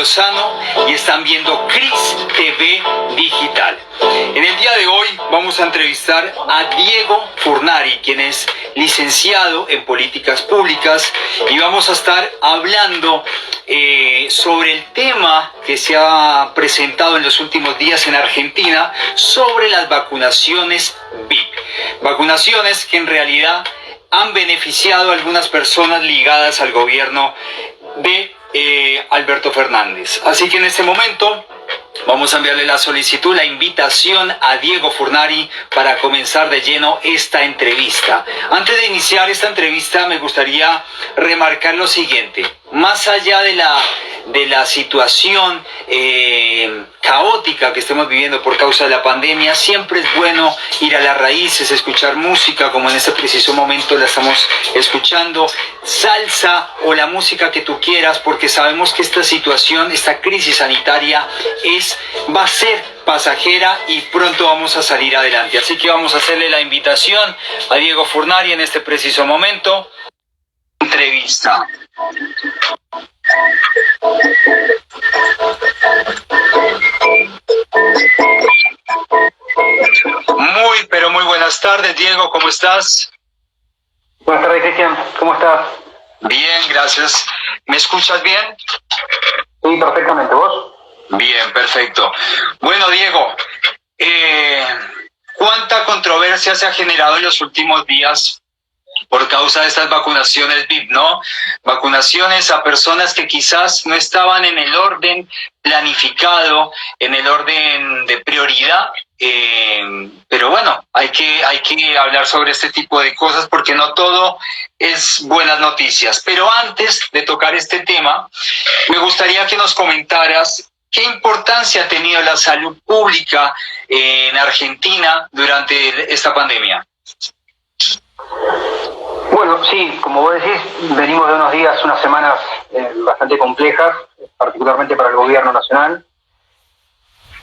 Lozano y están viendo Cris TV Digital. En el día de hoy vamos a entrevistar a Diego Furnari, quien es licenciado en Políticas Públicas, y vamos a estar hablando sobre el tema que se ha presentado en los últimos días en Argentina sobre las vacunaciones VIP. Vacunaciones que en realidad han beneficiado a algunas personas ligadas al gobierno de Alberto Fernández. Así que en este momento vamos a enviarle la solicitud, la invitación a Diego Furnari para comenzar de lleno esta entrevista. Antes de iniciar esta entrevista me gustaría remarcar lo siguiente. Más allá de la situación caótica que estemos viviendo por causa de la pandemia, siempre es bueno ir a las raíces, escuchar música, como en este preciso momento la estamos escuchando, salsa o la música que tú quieras, porque sabemos que esta situación, esta crisis sanitaria va a ser pasajera y pronto vamos a salir adelante. Así que vamos a hacerle la invitación a Diego Furnari en este preciso momento. Entrevista. Pero muy buenas tardes, Diego, ¿cómo estás? Buenas tardes, Cristian, ¿cómo estás? Bien, gracias. ¿Me escuchas bien? Sí, perfectamente, ¿vos? Bien, perfecto. Bueno, Diego, ¿cuánta controversia se ha generado en los últimos días por causa de estas vacunaciones VIP, ¿no? Vacunaciones a personas que quizás no estaban en el orden planificado, en el orden de prioridad, pero bueno, hay que hablar sobre este tipo de cosas porque no todo es buenas noticias. Pero antes de tocar este tema, me gustaría que nos comentaras ¿qué importancia ha tenido la salud pública en Argentina durante esta pandemia? Bueno, sí, como vos decís, venimos de unos días, unas semanas bastante complejas, particularmente para el gobierno nacional.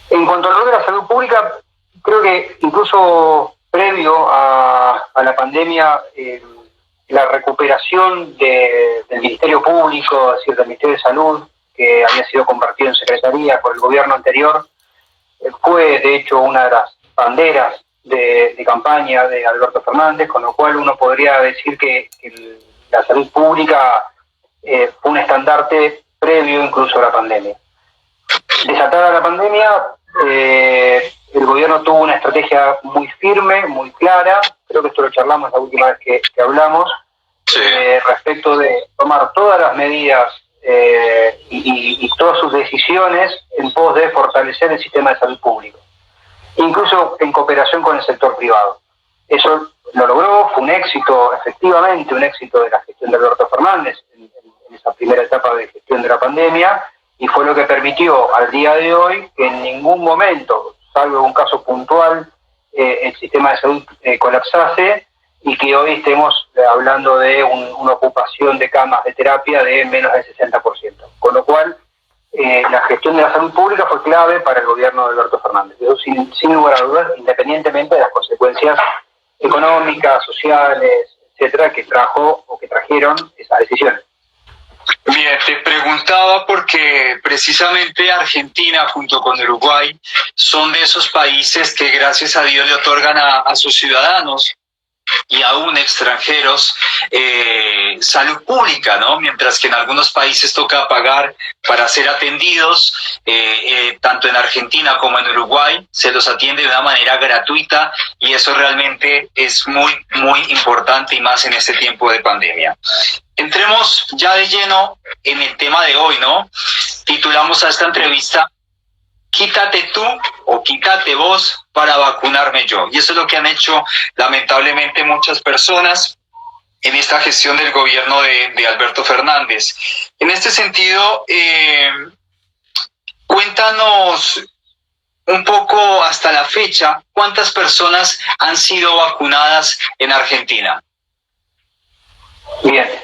En cuanto al rol de la salud pública, creo que incluso previo a la pandemia, la recuperación del Ministerio Público, es decir, del Ministerio de Salud, que había sido convertido en secretaría por el gobierno anterior, fue de hecho una de las banderas de campaña de Alberto Fernández, con lo cual uno podría decir que la salud pública fue un estandarte previo incluso a la pandemia. Desatada la pandemia, el gobierno tuvo una estrategia muy firme, muy clara, creo que esto lo charlamos la última vez que hablamos, sí. Respecto de tomar todas las medidas y todas sus decisiones en pos de fortalecer el sistema de salud público, incluso en cooperación con el sector privado. Eso lo logró, fue un éxito, efectivamente, un éxito de la gestión de Alberto Fernández en esa primera etapa de gestión de la pandemia, y fue lo que permitió al día de hoy que en ningún momento, salvo un caso puntual, el sistema de salud colapsase y que hoy estemos hablando de una ocupación de camas de terapia de menos del 60%. Con lo cual, la gestión de la salud pública fue clave para el gobierno de Alberto Fernández. Eso sin lugar a dudas, independientemente de las consecuencias económicas, sociales, etcétera, que trajeron esas decisiones. Bien, te preguntaba porque precisamente Argentina junto con Uruguay son de esos países que gracias a Dios le otorgan a sus ciudadanos y aún extranjeros salud pública, ¿no? Mientras que en algunos países toca pagar para ser atendidos, tanto en Argentina como en Uruguay se los atiende de una manera gratuita y eso realmente es muy, muy importante y más en este tiempo de pandemia. Entremos ya de lleno en el tema de hoy, ¿no? Titulamos a esta entrevista "Quítate tú o quítate vos para vacunarme yo". Y eso es lo que han hecho lamentablemente muchas personas en esta gestión del gobierno de Alberto Fernández. En este sentido, cuéntanos un poco hasta la fecha, ¿cuántas personas han sido vacunadas en Argentina? Bien.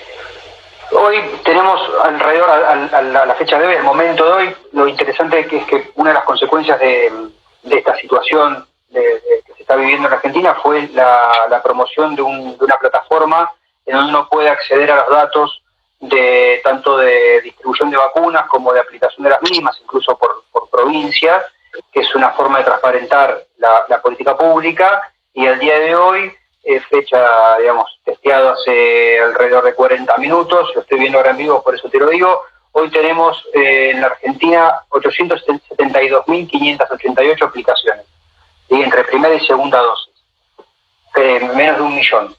Hoy tenemos alrededor, a la fecha de hoy, al momento de hoy, lo interesante es que una de las consecuencias de esta situación que se está viviendo en Argentina fue la promoción de una plataforma en donde uno puede acceder a los datos tanto de distribución de vacunas como de aplicación de las mismas, incluso por provincias, que es una forma de transparentar la política pública, y al día de hoy, fecha, digamos, testeado hace alrededor de 40 minutos, lo estoy viendo ahora en vivo, por eso te lo digo, hoy tenemos en la Argentina 872.588 aplicaciones, ¿sí? Entre primera y segunda dosis, menos de 1 millón,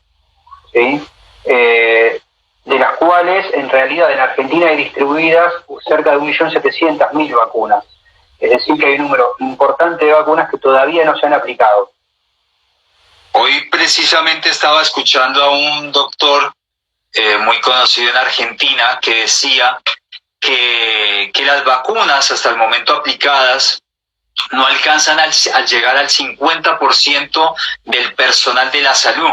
¿sí? De las cuales en realidad en Argentina hay distribuidas cerca de 1.700.000 vacunas. Es decir, que hay un número importante de vacunas que todavía no se han aplicado. Hoy precisamente estaba escuchando a un doctor muy conocido en Argentina que decía que las vacunas hasta el momento aplicadas no alcanzan al llegar al 50% del personal de la salud,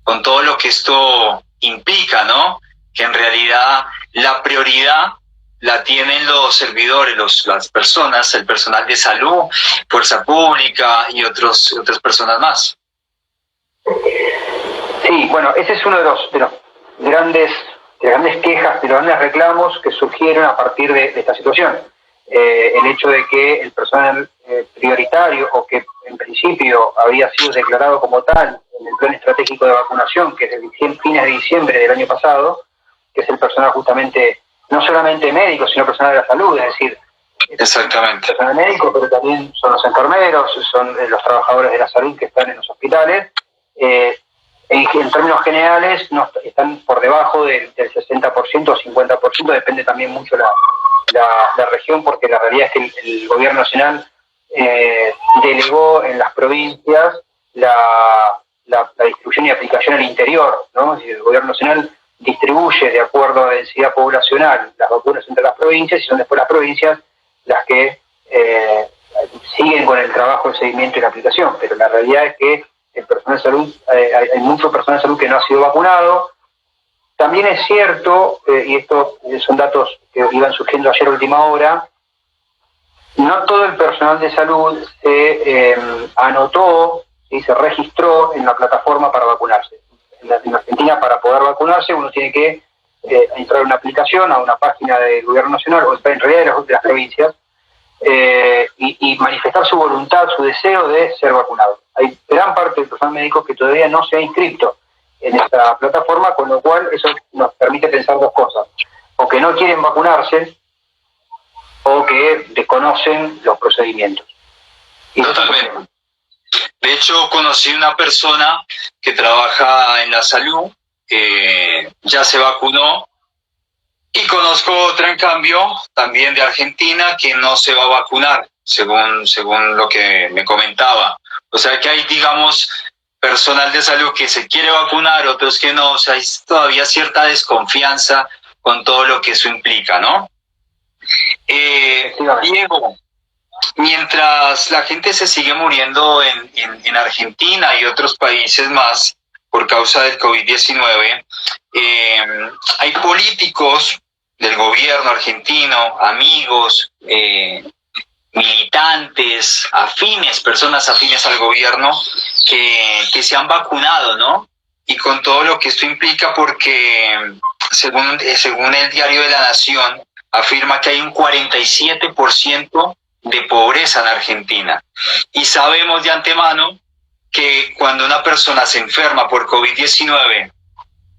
con todo lo que esto implica, ¿no? Que en realidad la prioridad la tienen los servidores, las personas, el personal de salud, fuerza pública y otras personas más. Sí, bueno, ese es uno de los grandes quejas, de los grandes reclamos que surgieron a partir de esta situación. El hecho de que el personal prioritario, o que en principio había sido declarado como tal en el plan estratégico de vacunación, que es de fines de diciembre del año pasado, que es el personal justamente, no solamente médico, sino personal de la salud, es decir, exactamente, personal médico, pero también son los enfermeros, son los trabajadores de la salud que están en los hospitales. En términos generales no están por debajo del 60% o 50%, depende también mucho la región, porque la realidad es que el gobierno nacional delegó en las provincias la distribución y aplicación al interior, ¿no? Es decir, el gobierno nacional distribuye de acuerdo a la densidad poblacional las vacunas entre las provincias, y son después las provincias las que siguen con el trabajo, el seguimiento y la aplicación, pero la realidad es que el personal de salud, hay mucho personal de salud que no ha sido vacunado. También es cierto, y esto son datos que iban surgiendo ayer a última hora, no todo el personal de salud se anotó y se registró en la plataforma para vacunarse. En Argentina, para poder vacunarse, uno tiene que entrar a una aplicación, a una página del gobierno nacional, o en realidad de las provincias, y manifestar su voluntad, su deseo de ser vacunado. Hay gran parte del personal médico que todavía no se ha inscrito en esta plataforma, con lo cual eso nos permite pensar dos cosas: o que no quieren vacunarse, o que desconocen los procedimientos. Totalmente. De hecho, conocí una persona que trabaja en la salud, ya se vacunó, y conozco otra, en cambio, también de Argentina, que no se va a vacunar, según lo que me comentaba. O sea que hay, digamos, personal de salud que se quiere vacunar, otros que no. O sea, hay todavía cierta desconfianza con todo lo que eso implica, ¿no? Diego, mientras la gente se sigue muriendo en Argentina y otros países más por causa del COVID-19, hay políticos del gobierno argentino, amigos, militantes, personas afines al gobierno, que se han vacunado, ¿no? Y con todo lo que esto implica, porque según el diario de La Nación, afirma que hay un 47% de pobreza en Argentina. Y sabemos de antemano que cuando una persona se enferma por COVID-19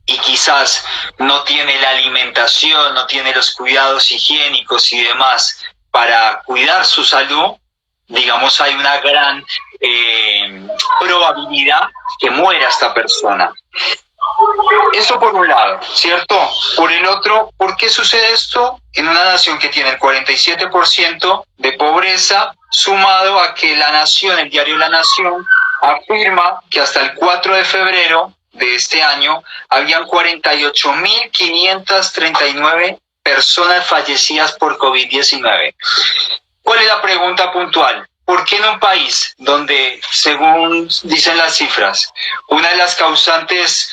y quizás no tiene la alimentación, no tiene los cuidados higiénicos y demás para cuidar su salud, digamos, hay una gran probabilidad que muera esta persona. Eso por un lado, ¿cierto? Por el otro, ¿por qué sucede esto en una nación que tiene el 47% de pobreza, sumado a que La Nación, el diario La Nación, afirma que hasta el 4 de febrero de este año habían 48.539 personas fallecidas por COVID-19? ¿Cuál es la pregunta puntual? ¿Por qué en un país donde, según dicen las cifras, una de las causantes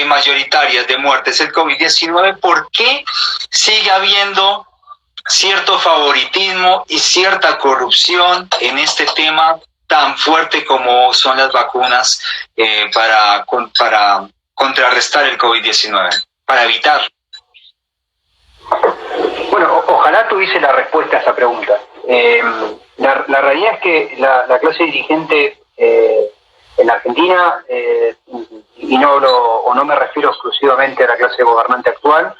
mayoritarias de muerte es el COVID-19, por qué sigue habiendo cierto favoritismo y cierta corrupción en este tema tan fuerte como son las vacunas para contrarrestar el COVID-19, para evitar? Bueno, ojalá tuviese la respuesta a esa pregunta. La realidad es que la clase dirigente en la Argentina, y no me refiero exclusivamente a la clase gobernante actual,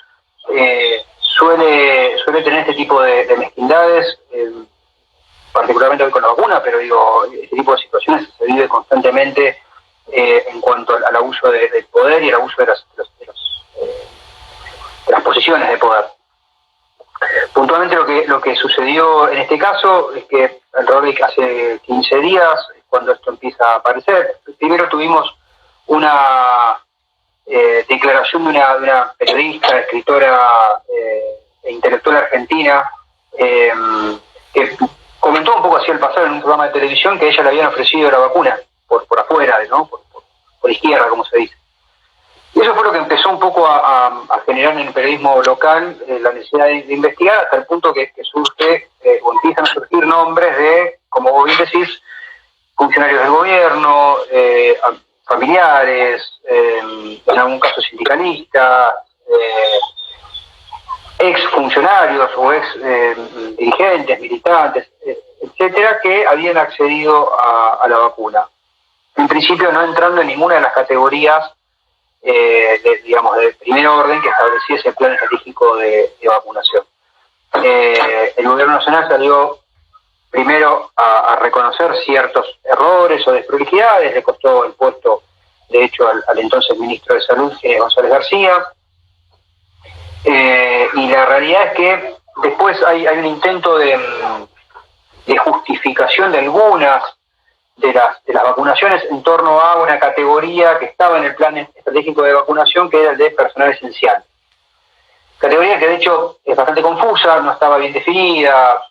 suele tener este tipo de mezquindades, particularmente hoy con la vacuna, pero digo, este tipo de situaciones se vive constantemente en cuanto al abuso del poder y el abuso de las posiciones de poder. Puntualmente lo que sucedió en este caso es que alrededor de hace 15 días, cuando esto empieza a aparecer, primero tuvimos una declaración de una periodista, escritora e intelectual argentina, que comentó un poco hacia el pasado en un programa de televisión que a ella le habían ofrecido la vacuna por afuera, ¿no? por izquierda, como se dice. Y eso fue lo que empezó un poco a generar en el periodismo local la necesidad de investigar, hasta el punto que surge o empiezan a surgir nombres de, como vos bien decís, funcionarios del gobierno, familiares, en algún caso sindicalistas, ex funcionarios o ex dirigentes, militantes, etcétera, que habían accedido a la vacuna. En principio no entrando en ninguna de las categorías de primer orden que establecía ese plan estratégico de vacunación. El gobierno nacional salió primero a reconocer ciertos errores o desprolijidades, le costó el puesto, de hecho, al entonces ministro de Salud, González García, y la realidad es que después hay un intento de justificación de algunas de las vacunaciones en torno a una categoría que estaba en el plan estratégico de vacunación, que era el de personal esencial. Categoría que de hecho es bastante confusa, no estaba bien definida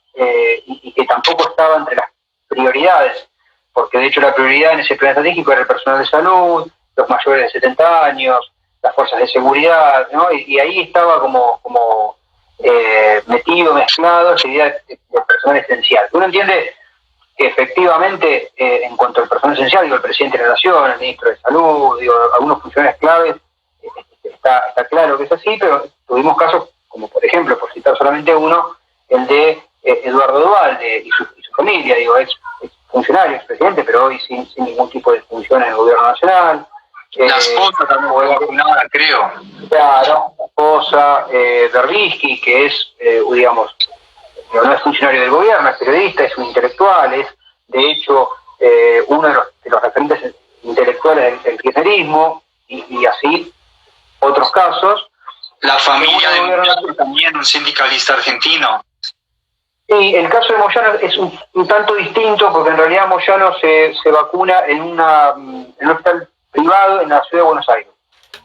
y que tampoco estaba entre las prioridades, porque de hecho la prioridad en ese plan estratégico era el personal de salud, los mayores de 70 años, las fuerzas de seguridad, ¿no? Y ahí estaba como mezclado esa idea de personal esencial. Uno entiende que efectivamente, en cuanto al personal esencial, digo, el presidente de la Nación, el ministro de Salud, digo, algunos funcionarios claves, está claro que es así, pero tuvimos casos, como por ejemplo, por citar solamente uno, el de Eduardo Duhalde y su familia, digo, ex funcionario, ex presidente, pero hoy sin ningún tipo de función en el gobierno nacional. La esposa también fue vacunada, creo. Claro, la esposa, Berbisky, que es, digamos, no es funcionario del gobierno, es periodista, es un intelectual, es de hecho uno de los referentes intelectuales del kirchnerismo, y así otros casos. La familia de Moyano también, un sindicalista argentino. Sí, el caso de Moyano es un tanto distinto, porque en realidad Moyano se vacuna en un hospital privado en la ciudad de Buenos Aires.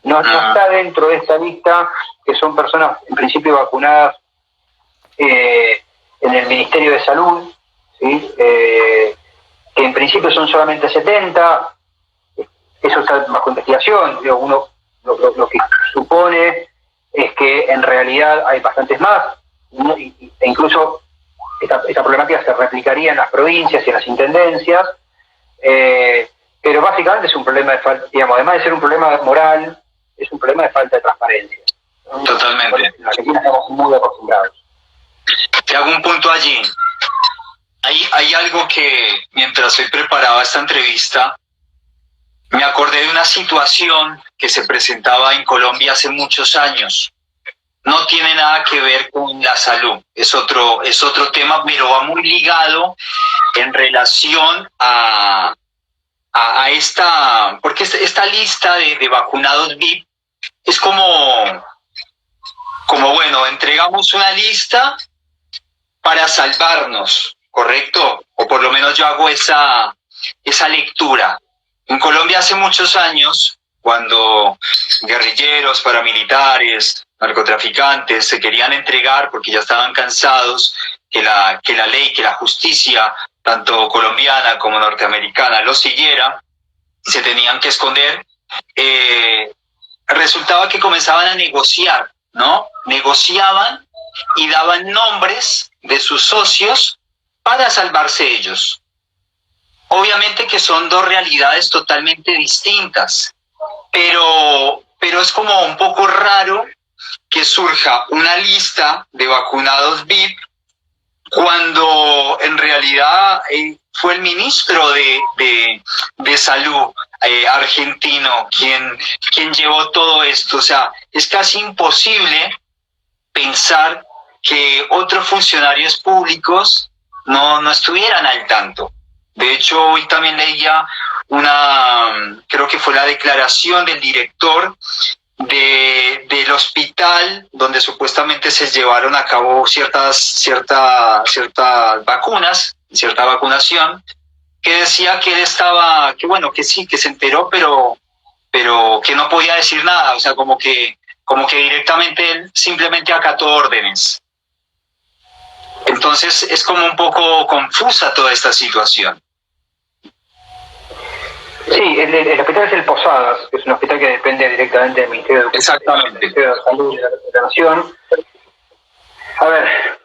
No está dentro de esta lista, que son personas en principio vacunadas en el Ministerio de Salud, ¿sí? Que en principio son solamente 70, eso está bajo investigación. Uno lo que supone es que en realidad hay bastantes más, e incluso esta problemática se replicaría en las provincias y en las intendencias, pero básicamente es un problema de falta, digamos, además de ser un problema moral, es un problema de falta de transparencia, ¿no? Totalmente. En Argentina estamos muy acostumbrados. Te hago un punto allí. Hay algo que, mientras hoy preparaba esta entrevista, me acordé de una situación que se presentaba en Colombia hace muchos años. No tiene nada que ver con la salud, es otro tema, pero va muy ligado en relación a esta, porque esta lista de vacunados VIP es como bueno, entregamos una lista para salvarnos, ¿correcto? O por lo menos yo hago esa lectura. En Colombia hace muchos años, cuando guerrilleros, paramilitares, narcotraficantes se querían entregar porque ya estaban cansados que la ley, que la justicia, tanto colombiana como norteamericana, los siguiera, se tenían que esconder, resultaba que comenzaban a negociar, ¿no? Negociaban y daban nombres de sus socios para salvarse ellos. Obviamente que son dos realidades totalmente distintas, pero es como un poco raro que surja una lista de vacunados VIP cuando en realidad fue el ministro de Salud argentino quien llevó todo esto. O sea, es casi imposible pensar que otros funcionarios públicos no estuvieran al tanto. De hecho, hoy también leía creo que fue la declaración del director del hospital donde supuestamente se llevaron a cabo ciertas vacunas, cierta vacunación, que decía que él estaba, que bueno, que sí, que se enteró, pero que no podía decir nada, o sea, como que directamente él simplemente acató órdenes. Entonces es como un poco confusa toda esta situación. Sí, el hospital es el Posadas, que es un hospital que depende directamente del Ministerio de Educación, Exactamente. del Ministerio de Salud de la Nación. A ver,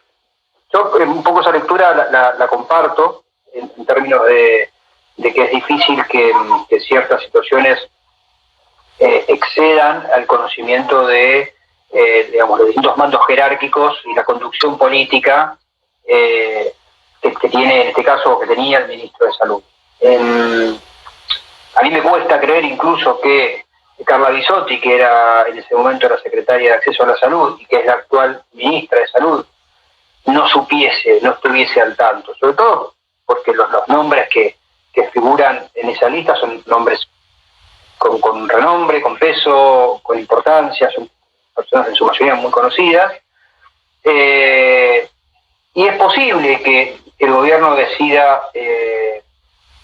yo un poco esa lectura la comparto en términos de que es difícil que ciertas situaciones excedan al conocimiento de digamos, los distintos mandos jerárquicos y la conducción política que tiene, en este caso, que tenía el ministro de Salud. A mí me cuesta creer incluso que Carla Bisotti, que era en ese momento la secretaria de Acceso a la Salud y que es la actual ministra de Salud, no estuviese al tanto, sobre todo porque los nombres que figuran en esa lista son nombres con renombre, con peso, con importancia, son personas en su mayoría muy conocidas, y es posible que el gobierno decida,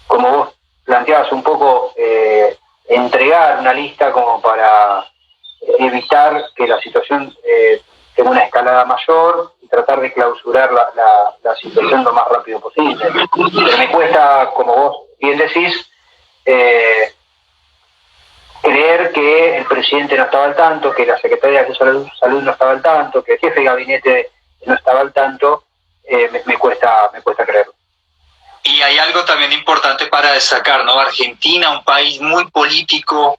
como vos planteabas un poco, entregar una lista como para evitar que la situación tenga una escalada mayor y tratar de clausurar la situación lo más rápido posible. Pero me cuesta, como vos bien decís, creer que el presidente no estaba al tanto, que la secretaria de Acceso a la Salud no estaba al tanto, que el jefe de gabinete no estaba al tanto, me cuesta creerlo. Y hay algo también importante para destacar, ¿no? Argentina, un país muy político,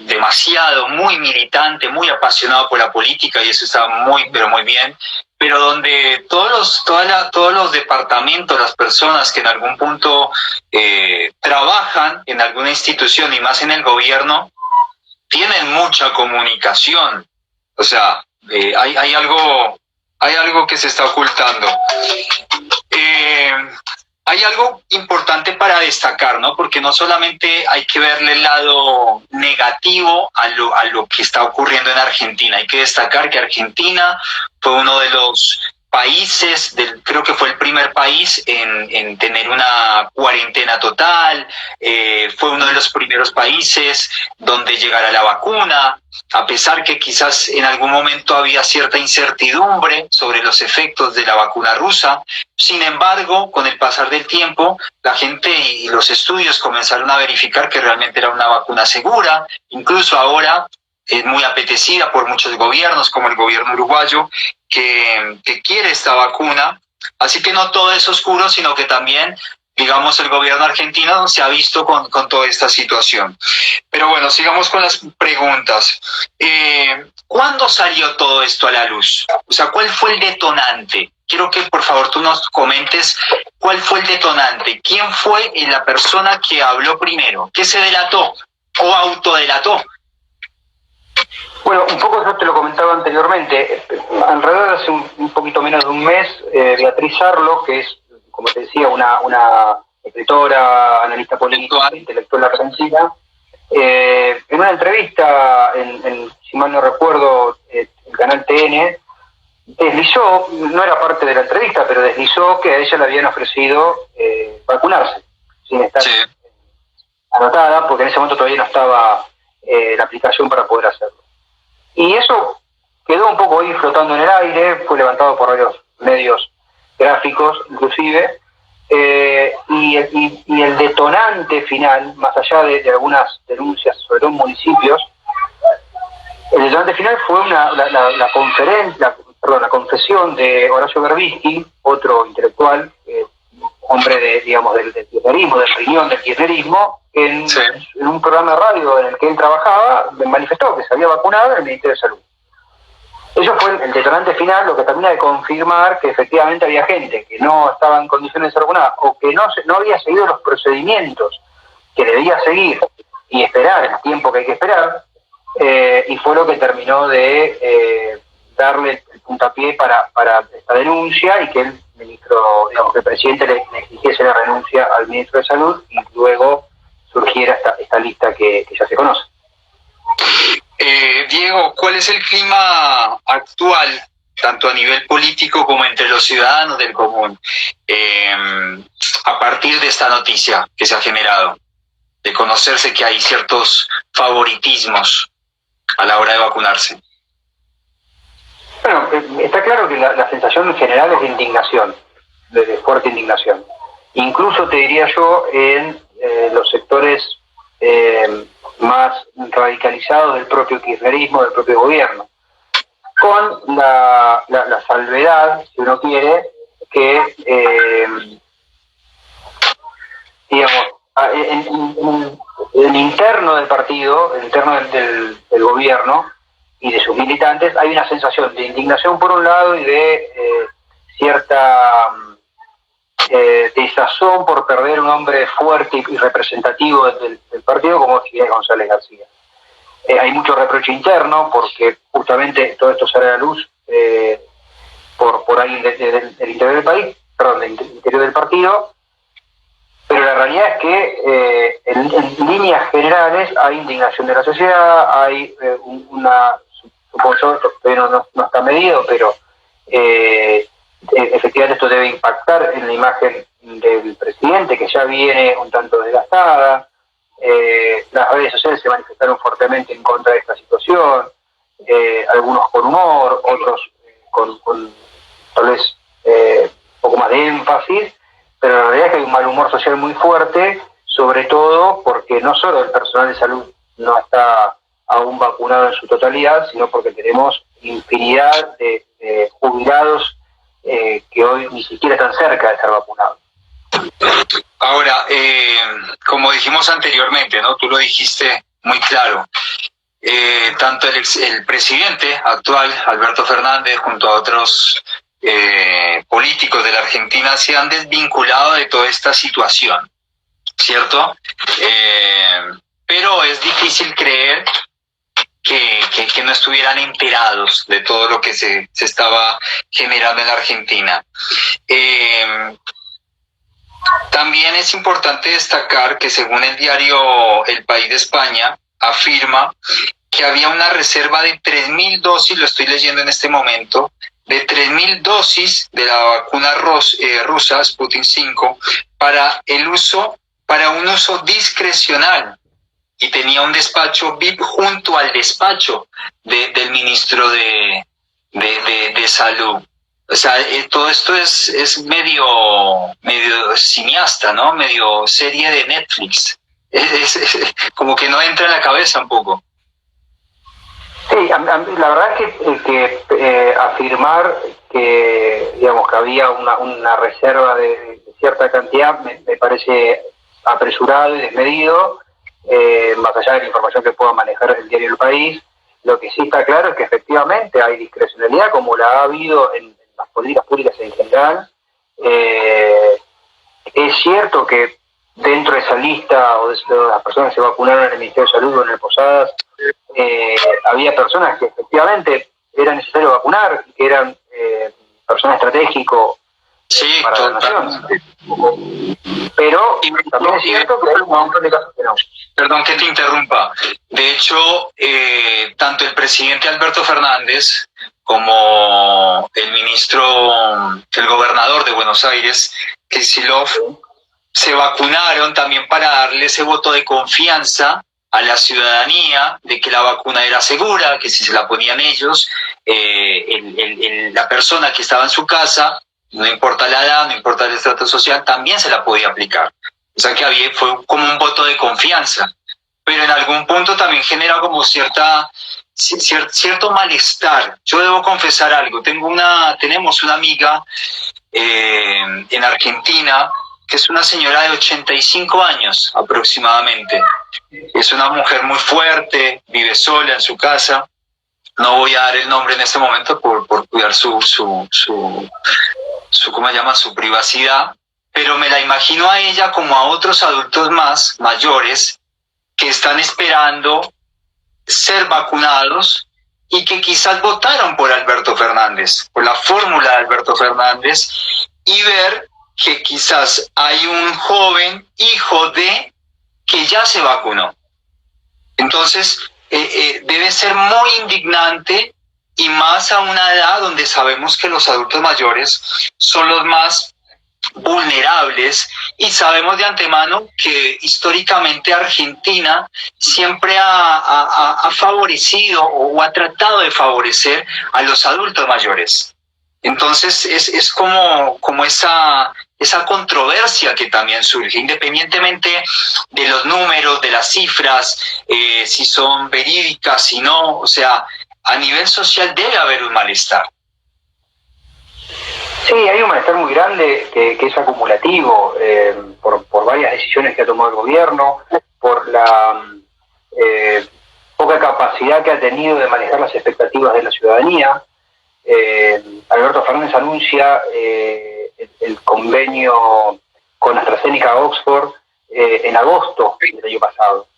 demasiado, muy militante, muy apasionado por la política, y eso está muy, pero muy bien, pero donde todos los departamentos, las personas que en algún punto trabajan en alguna institución y más en el gobierno, tienen mucha comunicación. O sea, hay algo que se está ocultando. Hay algo importante para destacar, ¿no? Porque no solamente hay que verle el lado negativo a lo que está ocurriendo en Argentina. Hay que destacar que Argentina fue uno de los países, creo que fue el primer país en tener una cuarentena total, fue uno de los primeros países donde llegara la vacuna, a pesar que quizás en algún momento había cierta incertidumbre sobre los efectos de la vacuna rusa. Sin embargo, con el pasar del tiempo, la gente y los estudios comenzaron a verificar que realmente era una vacuna segura. Incluso ahora es muy apetecida por muchos gobiernos, como el gobierno uruguayo, que quiere esta vacuna. Así que no todo es oscuro, sino que también, digamos, el gobierno argentino se ha visto con toda esta situación. Pero bueno, sigamos con las preguntas. ¿Cuándo salió todo esto a la luz? O sea, ¿cuál fue el detonante? Quiero que por favor tú nos comentes cuál fue el detonante. ¿Quién fue la persona que habló primero? ¿Qué se delató o autodelató? Bueno, un poco yo te lo comentaba anteriormente. Alrededor de hace un poquito menos de un mes, Beatriz Arlo, que es, como te decía, una escritora, analista política, intelectual argentina, en una entrevista, si mal no recuerdo, el canal TN, deslizó, no era parte de la entrevista, pero deslizó que a ella le habían ofrecido vacunarse, sin estar anotada, porque en ese momento todavía no estaba la aplicación para poder hacerlo. Y eso quedó un poco ahí flotando en el aire, fue levantado por varios medios gráficos, inclusive, y el detonante final, más allá de algunas denuncias, sobre todo en municipios, el detonante final fue la confesión de Horacio Berbisky, otro intelectual, hombre del kirchnerismo, del riñón del kirchnerismo, en un programa de radio en el que él trabajaba, manifestó que se había vacunado en el Ministerio de Salud. Eso fue el detonante final, lo que termina de confirmar que efectivamente había gente que no estaba en condiciones de ser vacunada o que no había seguido los procedimientos que debía seguir y esperar el tiempo que hay que esperar, y fue lo que terminó de darle el puntapié para esta denuncia y que el ministro, digamos, que el presidente le exigiese la renuncia al ministro de Salud y luego surgiera esta lista que ya se conoce. Diego, ¿cuál es el clima actual, tanto a nivel político como entre los ciudadanos del común, a partir de esta noticia que se ha generado, de conocerse que hay ciertos favoritismos a la hora de vacunarse? Bueno, está claro que la sensación en general es de indignación, de fuerte indignación. Incluso te diría yo en los sectores más radicalizados del propio kirchnerismo, del propio gobierno, con la salvedad, si uno quiere, que digamos, en el interno del partido, el interno del gobierno y de sus militantes, hay una sensación de indignación por un lado y de cierta desazón por perder un hombre fuerte y representativo del partido como Ginés González García. Hay mucho reproche interno porque justamente todo esto sale a la luz por ahí del interior del país, perdón, del interior del partido, pero la realidad es que en líneas generales hay indignación de la sociedad, hay supongo yo, todavía no está medido, pero efectivamente esto debe impactar en la imagen del presidente, que ya viene un tanto desgastada. Las redes sociales se manifestaron fuertemente en contra de esta situación, algunos con humor, otros con tal vez un poco más de énfasis, pero la realidad es que hay un mal humor social muy fuerte, sobre todo porque no solo el personal de salud no está aún vacunado en su totalidad, sino porque tenemos infinidad de jubilados que hoy ni siquiera están cerca de estar vacunados. Ahora, como dijimos anteriormente, ¿no? Tú lo dijiste muy claro. Tanto el presidente actual, Alberto Fernández, junto a otros políticos de la Argentina, se han desvinculado de toda esta situación, ¿cierto? Pero es difícil creer que no estuvieran enterados de todo lo que se estaba generando en la Argentina. También es importante destacar que según el diario El País de España, afirma que había una reserva de 3.000 dosis, lo estoy leyendo en este momento, de 3.000 dosis de la vacuna rusa Sputnik 5 para un uso discrecional, y tenía un despacho VIP junto al despacho del ministro de Salud. O sea, todo esto es medio cineasta, ¿no? Medio serie de Netflix. Es como que no entra en la cabeza un poco. Sí, la verdad es que afirmar que, digamos, que había una reserva de cierta cantidad me parece apresurado y desmedido, más allá de la información que pueda manejar el diario El País. Lo que sí está claro es que efectivamente hay discrecionalidad, como la ha habido en las políticas públicas en general. Es cierto que dentro de esa lista o de las personas que se vacunaron en el Ministerio de Salud o en el Posadas, había personas que efectivamente era necesario vacunar, que eran personal estratégico para la nación. Pero también es cierto que hay un montón de casos que no. Perdón que te interrumpa. De hecho, tanto el presidente Alberto Fernández como el gobernador de Buenos Aires, Kicillof, se vacunaron también para darle ese voto de confianza a la ciudadanía de que la vacuna era segura, que si se la ponían ellos, la persona que estaba en su casa, no importa la edad, no importa el estrato social, también se la podía aplicar. O sea que fue como un voto de confianza. Pero en algún punto también genera como cierto malestar. Yo debo confesar algo. Tenemos una amiga en Argentina que es una señora de 85 años aproximadamente. Es una mujer muy fuerte, vive sola en su casa, no voy a dar el nombre en este momento por cuidar ¿cómo se llama? Su privacidad, pero me la imagino a ella como a otros adultos más mayores que están esperando ser vacunados y que quizás votaron por Alberto Fernández, por la fórmula de Alberto Fernández, y ver que quizás hay un joven hijo de que ya se vacunó. Entonces, debe ser muy indignante, y más a una edad donde sabemos que los adultos mayores son los más vulnerables, y sabemos de antemano que históricamente Argentina siempre ha favorecido o ha tratado de favorecer a los adultos mayores. Entonces es como esa controversia que también surge, independientemente de los números, de las cifras, si son verídicas, si no, o sea, a nivel social debe haber un malestar. Sí, hay un malestar muy grande que es acumulativo por varias decisiones que ha tomado el gobierno, por la poca capacidad que ha tenido de manejar las expectativas de la ciudadanía. Alberto Fernández anuncia el convenio con AstraZeneca Oxford en agosto del año pasado.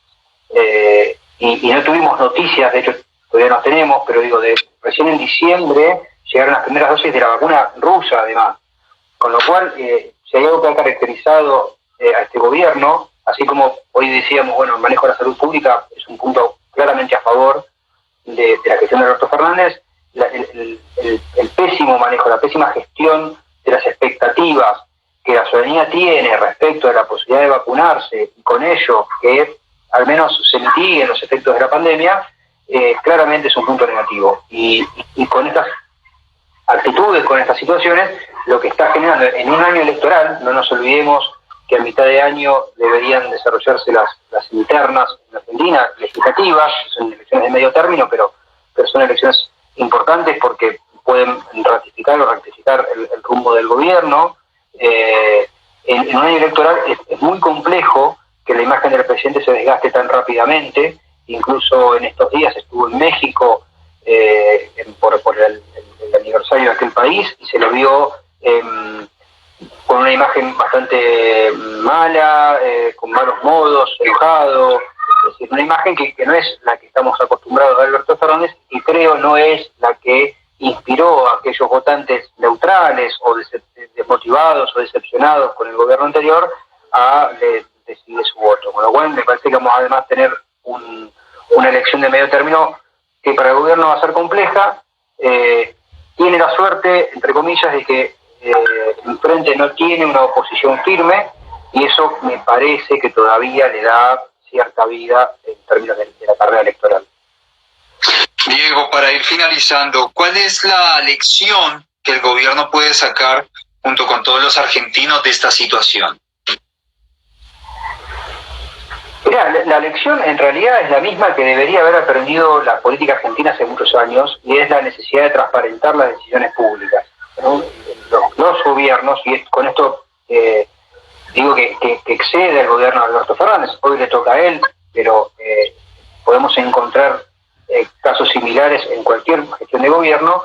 Y no tuvimos noticias, de hecho todavía no tenemos, pero digo, recién en diciembre llegaron las primeras dosis de la vacuna rusa, además. Con lo cual, si hay algo que ha caracterizado a este gobierno, así como hoy decíamos, bueno, el manejo de la salud pública es un punto claramente a favor de la gestión de Alberto Fernández, el pésimo manejo, la pésima gestión de las expectativas que la ciudadanía tiene respecto de la posibilidad de vacunarse, y con ello que al menos se mitiguen los efectos de la pandemia, claramente es un punto negativo. Y con estas actitudes, con estas situaciones, lo que está generando en un año electoral, no nos olvidemos que a mitad de año deberían desarrollarse las internas en Argentina, legislativas, son elecciones de medio término, pero son elecciones importantes porque pueden ratificar o rectificar el rumbo del gobierno. En un año electoral es muy complejo que la imagen del presidente se desgaste tan rápidamente. Incluso en estos días estuvo en México por el aniversario de aquel país, y se lo vio con una imagen bastante mala, con malos modos, enojado. Es decir, una imagen que no es la que estamos acostumbrados a Alberto Fernández, y creo no es la que inspiró a aquellos votantes neutrales o desmotivados o decepcionados con el gobierno anterior a decidir su voto. Con lo cual me parece que vamos a además tener una elección de medio término que para el gobierno va a ser compleja. Tiene la suerte, entre comillas, de que enfrente no tiene una oposición firme, y eso me parece que todavía le da cierta vida en términos de la carrera electoral. Diego, para ir finalizando, ¿cuál es la lección que el gobierno puede sacar junto con todos los argentinos de esta situación? Mirá, la lección en realidad es la misma que debería haber aprendido la política argentina hace muchos años, y es la necesidad de transparentar las decisiones públicas, ¿no? Los gobiernos, y con esto digo que excede el gobierno de Alberto Fernández, hoy le toca a él, pero podemos encontrar casos similares en cualquier gestión de gobierno.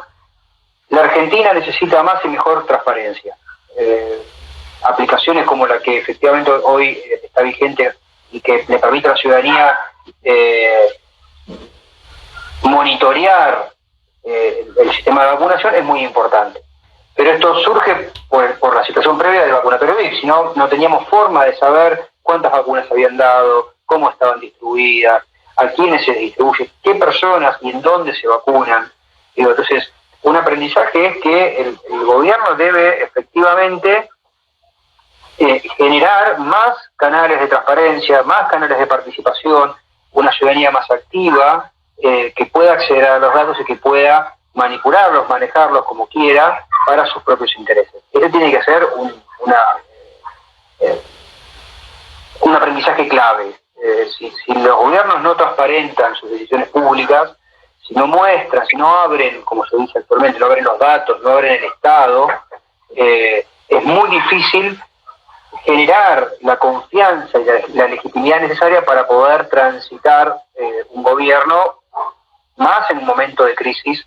La Argentina necesita más y mejor transparencia. Aplicaciones como la que efectivamente hoy está vigente y que le permite a la ciudadanía monitorear el sistema de vacunación es muy importante. Pero esto surge por la situación previa del vacunatorio VIP. Si no, no teníamos forma de saber cuántas vacunas se habían dado, cómo estaban distribuidas, a quiénes se distribuye, qué personas y en dónde se vacunan. Entonces, un aprendizaje es que el gobierno debe efectivamente generar más canales de transparencia, más canales de participación, una ciudadanía más activa, que pueda acceder a los datos y que pueda manipularlos, manejarlos como quiera para sus propios intereses. Ese tiene que ser un aprendizaje clave. Si los gobiernos no transparentan sus decisiones públicas, si no muestran, si no abren, como se dice actualmente, no abren los datos, no abren el Estado, es muy difícil generar la confianza y la legitimidad necesaria para poder transitar un gobierno más en un momento de crisis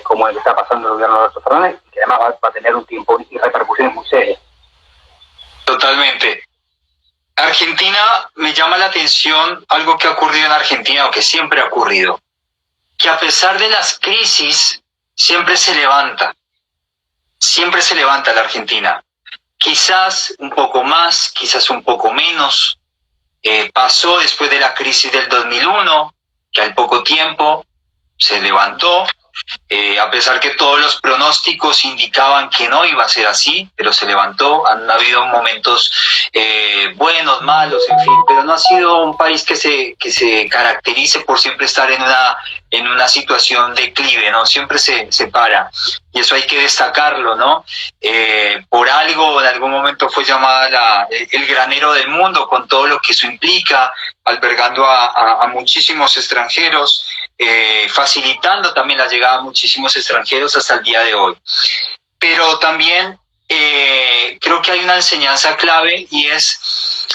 como el que está pasando el gobierno de Alberto Fernández, que además va a tener un tiempo y repercusiones muy serias. Totalmente. Argentina, me llama la atención algo que ha ocurrido en Argentina o que siempre ha ocurrido, que a pesar de las crisis siempre se levanta la Argentina. Quizás un poco más, quizás un poco menos. Pasó después de la crisis del 2001, que al poco tiempo se levantó, a pesar que todos los pronósticos indicaban que no iba a ser así, pero se levantó. Han habido momentos buenos, malos, en fin, pero no ha sido un país que se caracterice por siempre estar en una situación de declive, ¿no? Siempre se para, y eso hay que destacarlo, ¿no? Por algo en algún momento fue llamada el granero del mundo, con todo lo que eso implica, albergando a muchísimos extranjeros, facilitando también la llegada de muchísimos extranjeros hasta el día de hoy. Pero también creo que hay una enseñanza clave, y es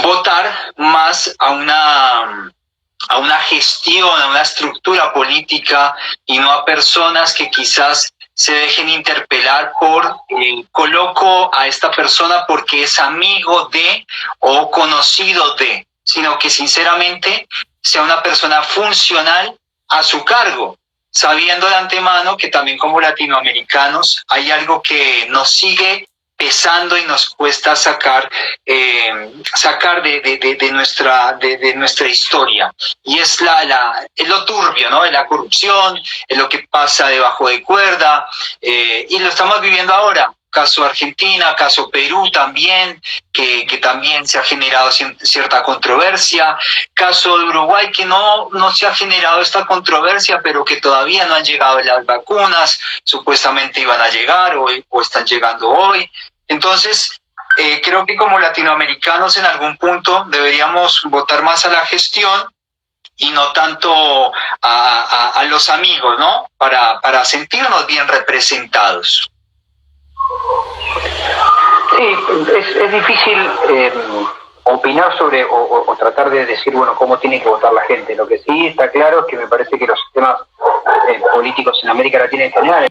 votar más a una gestión, a una estructura política, y no a personas que quizás se dejen interpelar por coloco a esta persona porque es amigo de o conocido de, sino que sinceramente sea una persona funcional a su cargo, sabiendo de antemano que también como latinoamericanos hay algo que nos sigue pesando y nos cuesta sacar de nuestra historia, y es lo turbio, ¿no? Es la corrupción, es lo que pasa debajo de cuerda, y lo estamos viviendo ahora. Caso Argentina, caso Perú también, que también se ha generado cierta controversia. Caso de Uruguay, que no se ha generado esta controversia, pero que todavía no han llegado las vacunas, supuestamente iban a llegar o están llegando hoy. Entonces, creo que como latinoamericanos en algún punto deberíamos votar más a la gestión y no tanto a los amigos, ¿no? Para sentirnos bien representados. Sí, es difícil opinar sobre o tratar de decir, bueno, cómo tiene que votar la gente. Lo que sí está claro es que me parece que los sistemas políticos en América Latina en general, en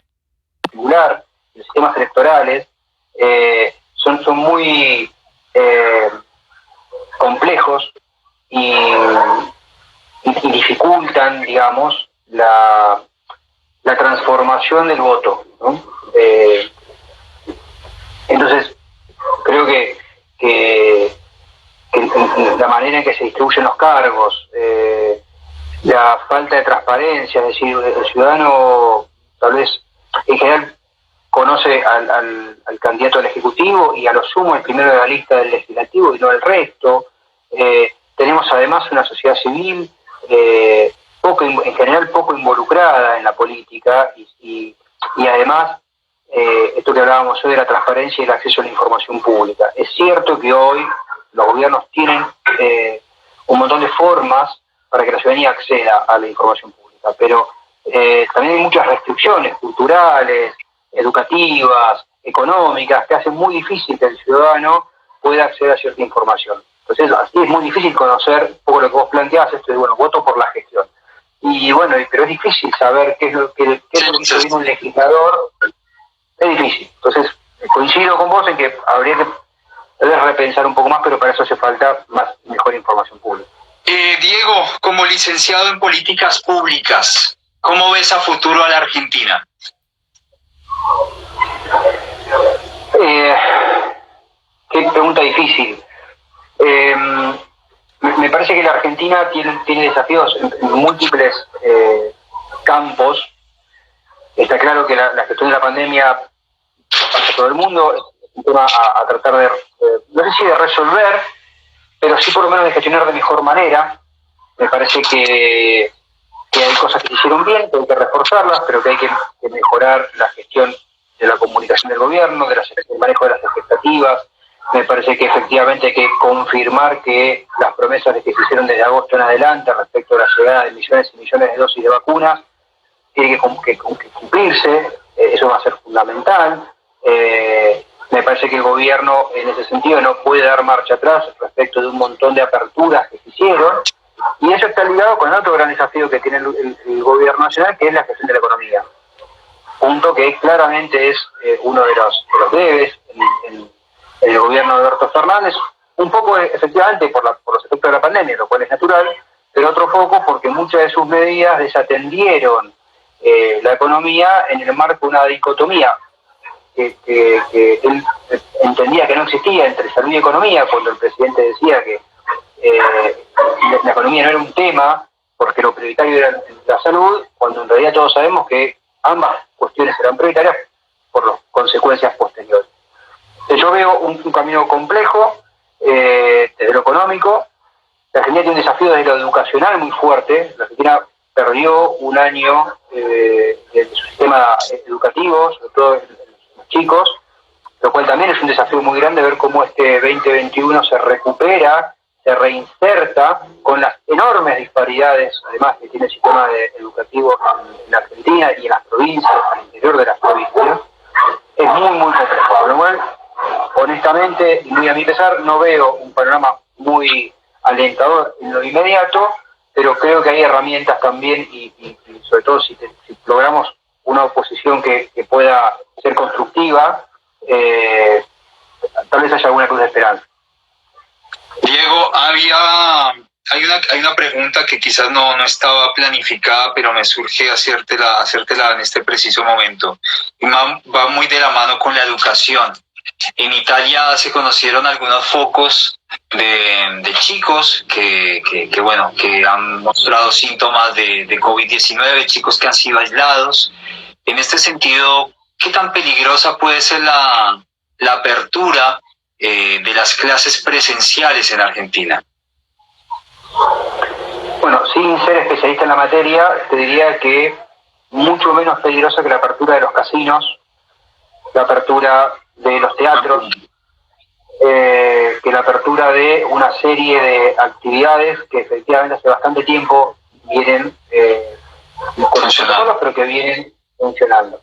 particular, los sistemas electorales, son muy complejos y dificultan, digamos, la transformación del voto, ¿no? Entonces, creo que la manera en que se distribuyen los cargos, la falta de transparencia, es decir, el ciudadano tal vez en general conoce al candidato al Ejecutivo y a lo sumo el primero de la lista del Legislativo y no el resto. Tenemos además una sociedad civil en general poco involucrada en la política y además esto que hablábamos hoy de la transparencia y el acceso a la información pública. Es cierto que hoy los gobiernos tienen un montón de formas para que la ciudadanía acceda a la información pública, pero también hay muchas restricciones culturales, educativas, económicas, que hacen muy difícil que el ciudadano pueda acceder a cierta información. Entonces, así es muy difícil conocer un poco lo que vos planteás, esto de, bueno, voto por la gestión. Y bueno, pero es difícil saber qué es lo que hizo un legislador. Es difícil. Entonces, coincido con vos en que habría que repensar un poco más, pero para eso hace falta mejor información pública. Diego, como licenciado en políticas públicas, ¿cómo ves a futuro a la Argentina? Qué pregunta difícil. Me parece que la Argentina tiene desafíos en múltiples campos. Está claro que la gestión de la pandemia pasa todo el mundo, es un tema a tratar de, no sé si de resolver, pero sí por lo menos de gestionar de mejor manera. Me parece que hay cosas que se hicieron bien, que hay que reforzarlas, pero que hay que mejorar la gestión de la comunicación del gobierno, del manejo de las expectativas. Me parece que efectivamente hay que confirmar que las promesas que se hicieron desde agosto en adelante respecto a la llegada de millones y millones de dosis de vacunas tiene que cumplirse. Eso va a ser fundamental. Me parece que el gobierno en ese sentido no puede dar marcha atrás respecto de un montón de aperturas que se hicieron. Y eso está ligado con otro gran desafío que tiene el gobierno nacional, que es la gestión de la economía. Punto que claramente es uno de los debes en el gobierno de Alberto Fernández, un poco efectivamente por los efectos de la pandemia, lo cual es natural, pero otro poco porque muchas de sus medidas desatendieron la economía en el marco de una dicotomía que él entendía que no existía entre salud y economía, cuando el presidente decía que la economía no era un tema porque lo prioritario era la salud, cuando en realidad todos sabemos que ambas cuestiones eran prioritarias por las consecuencias posteriores. Yo veo un camino complejo desde lo económico. La Argentina tiene un desafío desde lo educacional muy fuerte. La Argentina perdió un año de su sistema educativo, sobre todo en los chicos, lo cual también es un desafío muy grande ver cómo este 2021 se recupera, se reinserta con las enormes disparidades, además, que tiene el sistema educativo en Argentina y en las provincias, al interior de las provincias. Es muy, muy complejo. Por lo cual, honestamente, y muy a mi pesar, no veo un panorama muy alentador en lo inmediato, pero creo que hay herramientas también y sobre todo si logramos una oposición que pueda ser constructiva, tal vez haya alguna luz de esperanza. Diego, hay una pregunta que quizás no estaba planificada, pero me surge hacértela en este preciso momento. Va muy de la mano con la educación. En Italia se conocieron algunos focos de chicos que han mostrado síntomas de COVID-19, chicos que han sido aislados. En este sentido, ¿qué tan peligrosa puede ser la apertura de las clases presenciales en Argentina? Bueno, sin ser especialista en la materia, te diría que mucho menos peligrosa que la apertura de los casinos, la apertura de los teatros, que la apertura de una serie de actividades que efectivamente hace bastante tiempo vienen con nosotros, pero que vienen funcionando.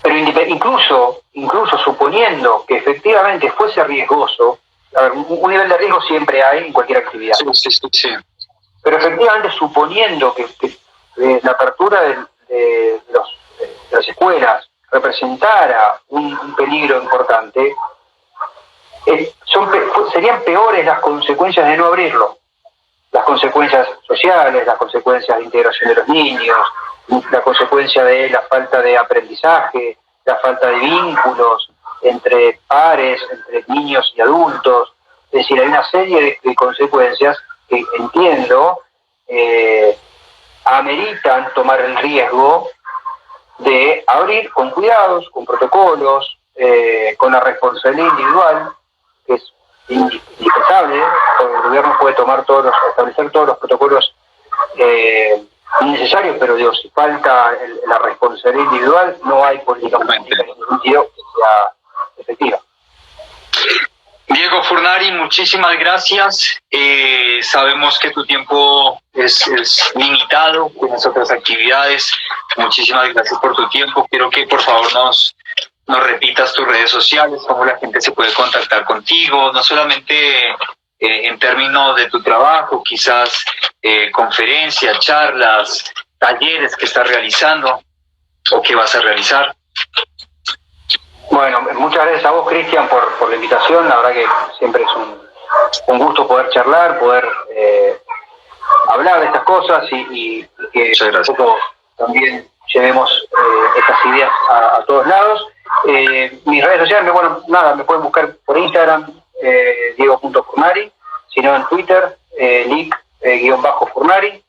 Pero incluso suponiendo que efectivamente fuese riesgoso, a ver, un nivel de riesgo siempre hay en cualquier actividad. Sí. Pero efectivamente suponiendo que la apertura de las escuelas representara un peligro importante, serían peores las consecuencias de no abrirlo. Las consecuencias sociales, las consecuencias de integración de los niños, la consecuencia de la falta de aprendizaje, la falta de vínculos entre pares, entre niños y adultos. Es decir, hay una serie de consecuencias que entiendo ameritan tomar el riesgo de abrir con cuidados, con protocolos, con la responsabilidad individual, que es indispensable. El gobierno puede establecer todos los protocolos necesarios, pero digo, si falta la responsabilidad individual, no hay política pública en ningún sentido que sea efectiva. Diego Furnari, muchísimas gracias. Sabemos que tu tiempo es limitado, tienes otras actividades. Muchísimas gracias por tu tiempo. Quiero que por favor nos repitas tus redes sociales, cómo la gente se puede contactar contigo, no solamente en términos de tu trabajo, quizás conferencias, charlas, talleres que estás realizando o que vas a realizar. Bueno, muchas gracias a vos, Cristian, por la invitación. La verdad que siempre es un gusto poder charlar, poder hablar de estas cosas y que nosotros también llevemos estas ideas a todos lados. Mis redes sociales, me pueden buscar por Instagram, Diego.Furnari, sino en Twitter, Lic_Furnari.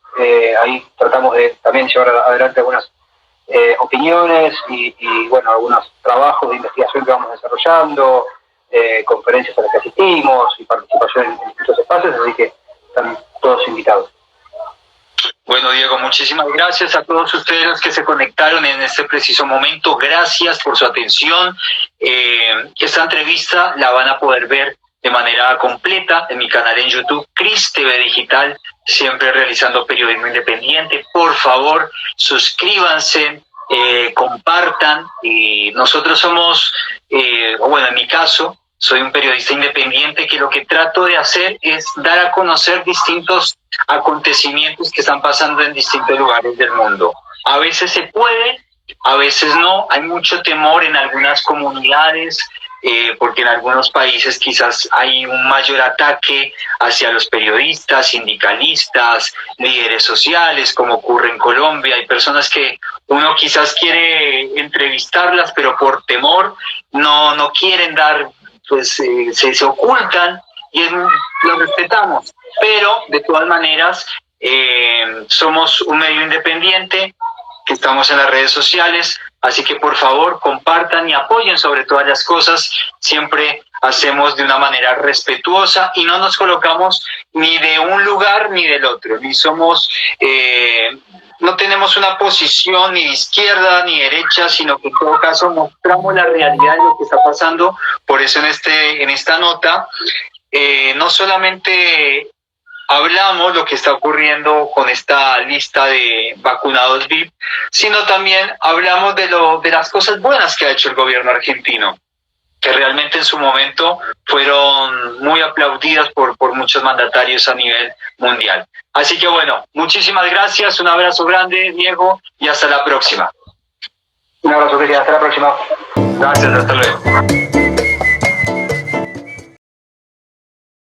Ahí tratamos de también llevar adelante algunas opiniones y algunos trabajos de investigación que vamos desarrollando, conferencias a las que asistimos y participación en distintos espacios, así que están todos invitados. Bueno, Diego, muchísimas gracias a todos ustedes los que se conectaron en este preciso momento. Gracias por su atención. Esta entrevista la van a poder ver de manera completa en mi canal en YouTube, Cris TV Digital, siempre realizando periodismo independiente. Por favor, suscríbanse, compartan. Nosotros somos, en mi caso, soy un periodista independiente que lo que trato de hacer es dar a conocer distintos acontecimientos que están pasando en distintos lugares del mundo. A veces se puede, a veces no. Hay mucho temor en algunas comunidades, porque en algunos países quizás hay un mayor ataque hacia los periodistas, sindicalistas, líderes sociales, como ocurre en Colombia. Hay personas que uno quizás quiere entrevistarlas, pero por temor no quieren dar, pues se ocultan, y lo respetamos. Pero de todas maneras somos un medio independiente, que estamos en las redes sociales, así que por favor compartan y apoyen sobre todas las cosas. Siempre hacemos de una manera respetuosa y no nos colocamos ni de un lugar ni del otro, ni somos, no tenemos una posición ni de izquierda ni derecha, sino que en todo caso mostramos la realidad de lo que está pasando. Por eso en esta nota no solamente hablamos lo que está ocurriendo con esta lista de vacunados VIP, sino también hablamos de las cosas buenas que ha hecho el gobierno argentino, que realmente en su momento fueron muy aplaudidas por muchos mandatarios a nivel mundial. Así que bueno, muchísimas gracias, un abrazo grande, Diego, y hasta la próxima. Un abrazo, Cristian, hasta la próxima. Gracias, hasta luego.